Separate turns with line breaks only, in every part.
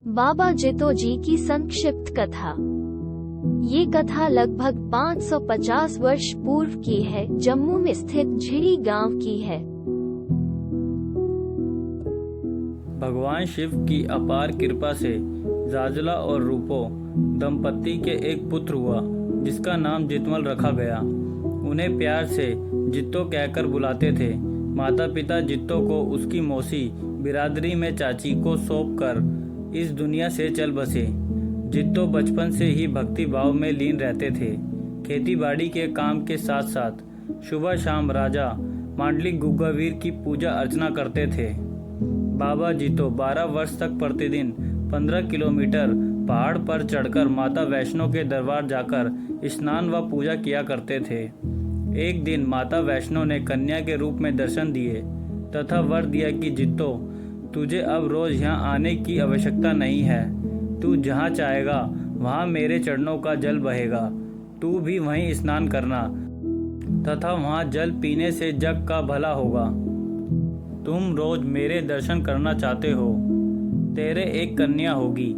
बाबा जितो जी की संक्षिप्त कथा। ये कथा लगभग 550 वर्ष पूर्व की है, जम्मू में स्थित झिड़ी गांव की है।
भगवान शिव की अपार कृपा से जाजला और रूपो दंपत्ति के एक पुत्र हुआ, जिसका नाम जितमल रखा गया। उन्हें प्यार से जित्तो कहकर बुलाते थे। माता पिता जित्तो को उसकी मौसी बिरादरी में चाची को सौंपकर इस दुनिया से चल बसे। जित्तो बचपन से ही भक्ति भाव में लीन रहते थे। खेती बाड़ी के काम के साथ साथ सुबह शाम राजा मांडलिक गुग्गावीर की पूजा अर्चना करते थे। बाबा जितो 12 वर्ष तक प्रतिदिन 15 किलोमीटर पहाड़ पर चढ़कर माता वैष्णो के दरबार जाकर स्नान व पूजा किया करते थे। एक दिन माता वैष्णो ने कन्या के रूप में दर्शन दिए तथा वर दिया कि जित्तो, तुझे अब रोज यहाँ आने की आवश्यकता नहीं है। तू जहाँ चाहेगा वहाँ मेरे चरणों का जल बहेगा। तू भी वहीं स्नान करना तथा वहाँ जल पीने से जग का भला होगा। तुम रोज मेरे दर्शन करना चाहते हो। तेरे एक कन्या होगी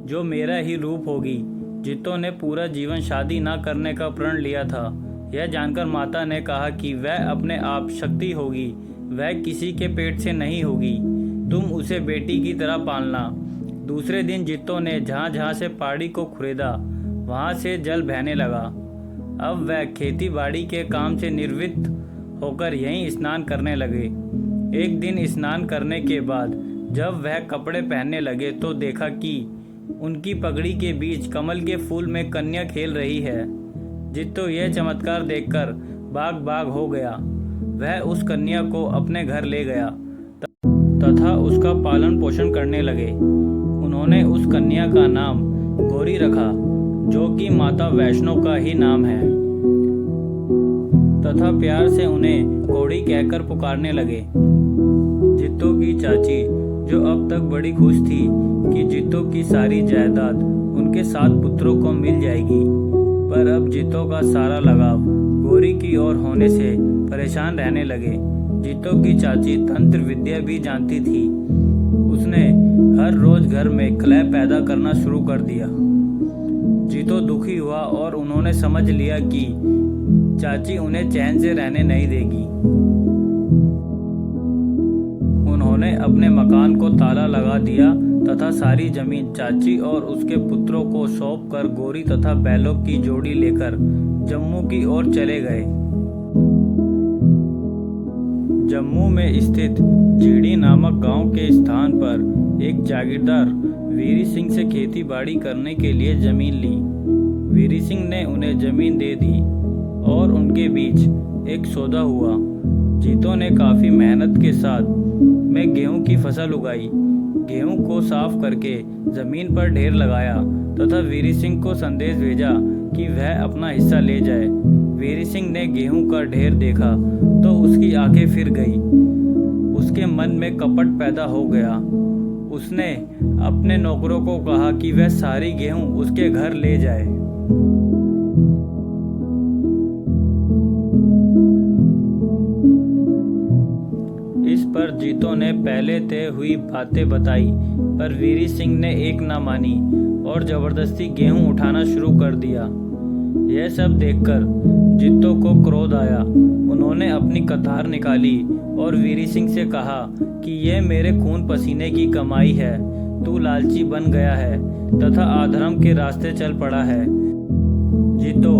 जो मेरा ही रूप होगी। जित्तो ने पूरा जीवन शादी न करने का प्रण लिया था। यह जानकर माता ने कहा कि वह अपने आप शक्ति होगी, वह किसी के पेट से नहीं होगी। तुम उसे बेटी की तरह पालना। दूसरे दिन जित्तो ने जहाँ जहाँ से पहाड़ी को खुरेदा वहाँ से जल बहने लगा। अब वह खेती बाड़ी के काम से निवृत्त होकर यहीं स्नान करने लगे। एक दिन स्नान करने के बाद जब वह कपड़े पहनने लगे तो देखा कि उनकी पगड़ी के बीच कमल के फूल में कन्या खेल रही है। जित्तो यह चमत्कार देखकर बाग बाग हो गया। वह उस कन्या को अपने घर ले गया तथा उसका पालन पोषण करने लगे। उन्होंने उस कन्या का नाम गौरी रखा, जो कि माता वैष्णो का ही नाम है, तथा प्यार से उन्हें गौरी कहकर पुकारने लगे। जित्तो की चाची, जो अब तक बड़ी खुश थी कि जित्तो की सारी जायदाद उनके 7 पुत्रों को मिल जाएगी, पर अब जित्तो का सारा लगाव गौरी की ओर होने से परेशान रहने लगे। जित्तो की चाची तंत्र विद्या भी जानती थी। उसने हर रोज घर में कलह पैदा करना शुरू कर दिया। जित्तो दुखी हुआ और उन्होंने समझ लिया कि चाची उन्हें चैन से रहने नहीं देगी। उन्होंने अपने मकान को ताला लगा दिया तथा सारी जमीन चाची और उसके पुत्रों को सौंपकर गौरी तथा बैलों की जोड़ी लेकर जम्मू की ओर चले गए। जम्मू में स्थित झिड़ी नामक गांव के स्थान पर एक जागीरदार वीरी सिंह से खेती बाड़ी करने के लिए जमीन ली। वीरी सिंह ने उन्हें जमीन दे दी और उनके बीच एक सौदा हुआ। जित्तो ने काफी मेहनत के साथ में गेहूं की फसल उगाई। गेहूं को साफ करके जमीन पर ढेर लगाया तथा वीरी सिंह को संदेश भेजा कि वह अपना हिस्सा ले जाए। वीरी सिंह ने गेहूं का ढेर देखा तो उसकी आंखें फिर गई। उसके मन में कपट पैदा हो गया। उसने अपने नौकरों को कहा कि वह सारी गेहूं उसके घर ले जाए। इस पर जित्तो ने पहले तय हुई बातें बताई, पर वीरी सिंह ने एक ना मानी और जबरदस्ती गेहूं उठाना शुरू कर दिया। यह सब देखकर जित्तो को क्रोध आया। उन्होंने अपनी कतार निकाली और वीरी सिंह से कहा कि यह मेरे खून पसीने की कमाई है। तू लालची बन गया है तथा अधर्म के रास्ते चल पड़ा है। जित्तो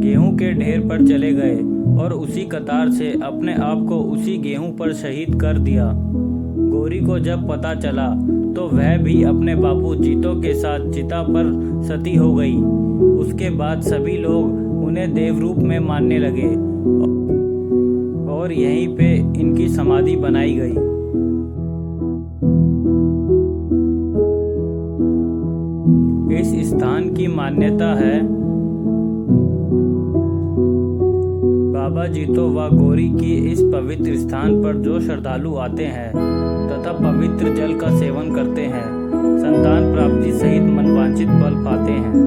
गेहूं के ढेर पर चले गए और उसी कतार से अपने आप को उसी गेहूं पर शहीद कर दिया। गौरी को जब पता चला तो वह भी अपने बापू जित्तो के साथ चिता पर सती हो गई। उसके बाद सभी लोग उन्हें देवरूप में मानने लगे और यहीं पे इनकी समाधि बनाई गई। इस स्थान की मान्यता है बाबा जितो व गौरी की इस पवित्र स्थान पर जो श्रद्धालु आते हैं तथा पवित्र जल का सेवन करते हैं, संतान प्राप्ति सहित मनवांछित फल पाते हैं।